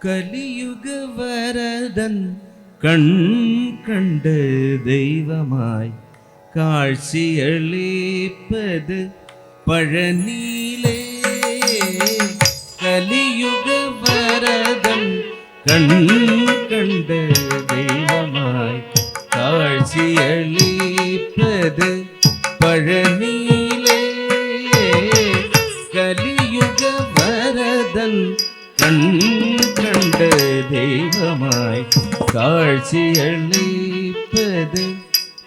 கலியுக வரதன் கண் கண்ட தெய்வமாய் காட்சியளிப்பது பழனியிலே. கலியுக வரதன் கண் கண்ட தெய்வமாய் காட்சியளிப்பது பழனியிலே. கலியுக வரதன் கண் கண்ட தெய்வமாய் காட்சியளிப்பது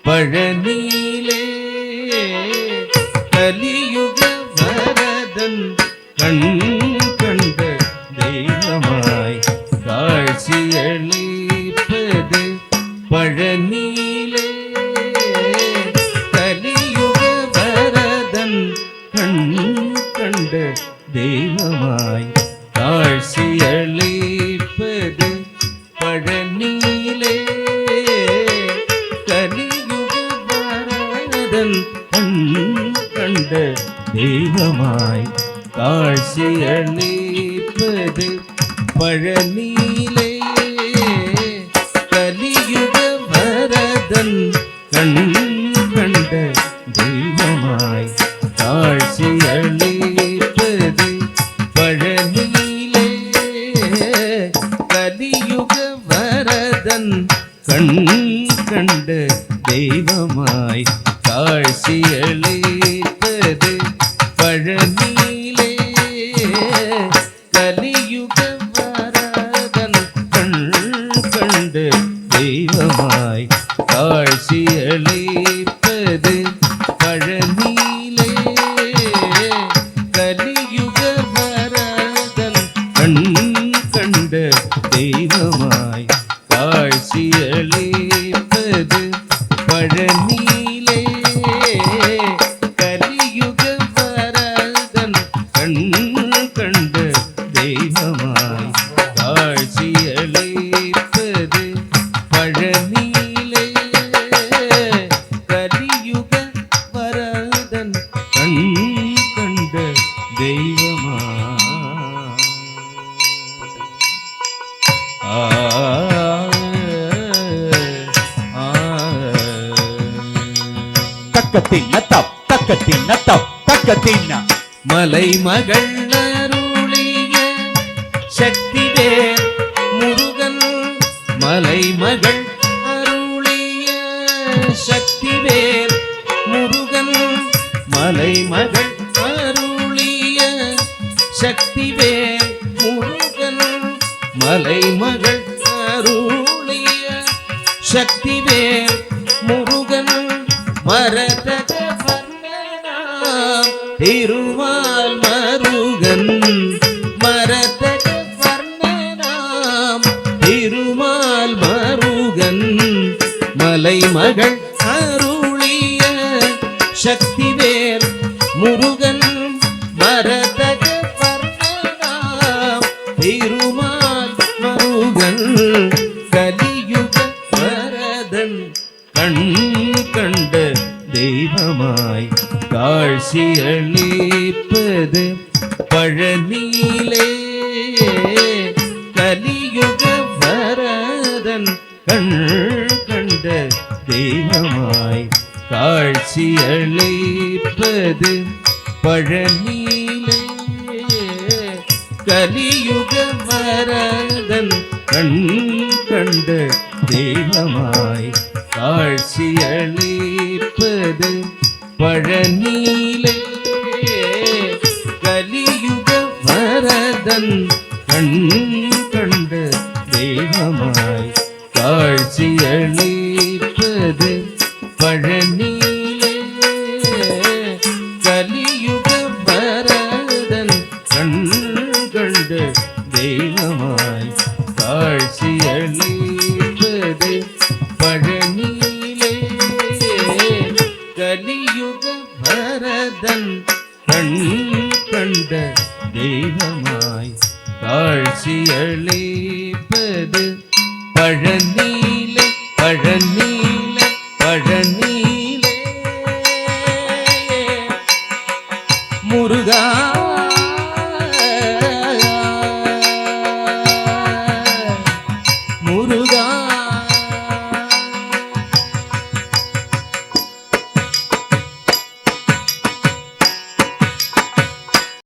பழனியிலே. கலியுக வரதன் கண் கண்ட தெய்வமாய் காட்சியளிப்பது பழனியிலே. கலியுக வரதன் கண் கண்ட தெய்வமாய் காட்சியளிப்பது பழனியிலே. கலியுக வரதன் கண் கண்ட தெய்வமாய் காட்சியளிப்பது பழனியிலே. கலியுக வரதன் கண் கண்ட தெய்வமாய் காட்சியளிப்பது பழனியிலே. கலியுக வரதன் கண் கண்ட தெய்வமாய் காட்சியளிப்பது பழனியிலே. கலியுக வரதன் கண் கண்ட தெய்வமாய் காட்சியளிப்பது பழனியிலே. கலியுக வரதன் கண் கண்ட தெய்வமாய் காட்சியளிப்பது பழனியிலே. கலியுக வரதன் கண் கண்ட தெய்வமாய் காட்சியளிப்பது பழனியிலே. கலியுக வரதன் கண் கண்ட தெய்வமாய் தக்கத்தின் மலைமகள் அருளிய சக்திவேல் முருகன். மலைமகள் அருளிய சக்திவேல் முருகன். மலைமகள் அருளிய சக்திவேல் முருகன். மலைமகள் அருளிய சக்திவேல் முருகன். மரதக வர்ணனாம் திருமால் மருகன். மரதக வர்ணனாம் திருமால் மருகன். மலைமகள் அருளிய சக்திவேல் முருகன். மரதக வர்ணனாம் திருமால் மருகன். கலியுக வரதன் கண் கண்ட தெய்வமாய் காட்சியளிப்பது பழனியிலே. கலியுக வரதன் கண் கண்ட தெய்வமாய் காட்சியளிப்பது பழனியிலே. கலியுக வரதன் கண் கண்ட தெய்வமாய் காட்சியளிப்பது பழனியிலே. கலியுக வரதன் கண் கண்ட தெய்வமாய் காட்சியளிப்பது பழனியிலே. கலியுக வரதன் கண் கண்ட தெய்வமாய் காட்சியளிப்பது பழனியிலே. கலியுக வரதன் கண் கண்ட தெய்வமாய் காட்சியளிப்பது பழனியிலே. பழனியிலே பழனியிலே முருகா